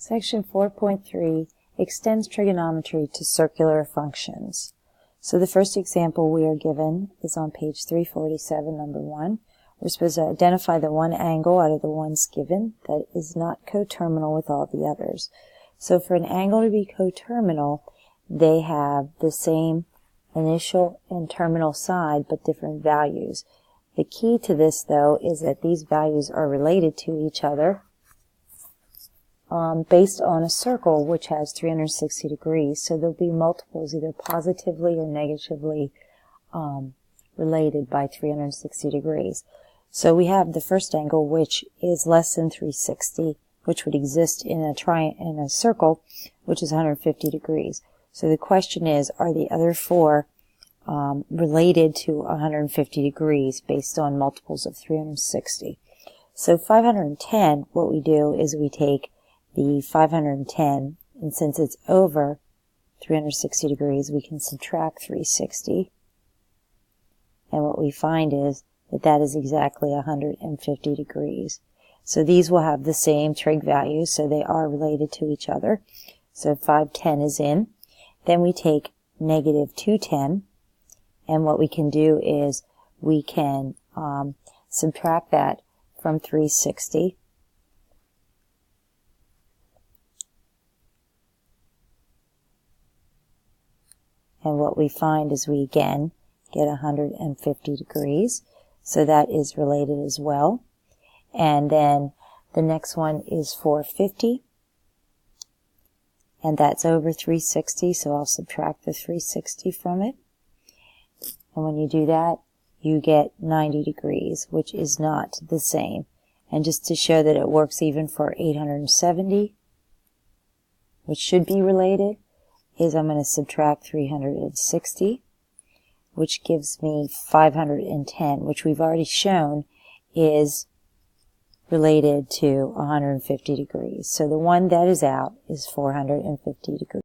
Section 4.3 extends trigonometry to circular functions. So the first example we are given is on page 347, number 1. We're supposed to identify the one angle out of the ones given that is not coterminal with all the others. So for an angle to be coterminal, they have the same initial and terminal side but different values. The key to this, though, is that these values are related to each other based on a circle which has 360 degrees. So there'll be multiples either positively or negatively related by 360 degrees. So we have the first angle, which is less than 360, which would exist in a circle, which is 150 degrees. So the question is, are the other four related to 150 degrees based on multiples of 360? So 510, what we do is we take the 510, and since it's over 360 degrees, we can subtract 360. And what we find is that that is exactly 150 degrees. So these will have the same trig values, so they are related to each other. So 510 is in. Then we take negative 210, and what we can do is we can subtract that from 360. And what we find is we again get 150 degrees. So that is related as well. And then the next one is 450. And that's over 360, so I'll subtract the 360 from it. And when you do that, you get 90 degrees, which is not the same. And just to show that it works even for 870, which should be related, is I'm going to subtract 360, which gives me 510, which we've already shown is related to 150 degrees. So the one that is out is 450 degrees.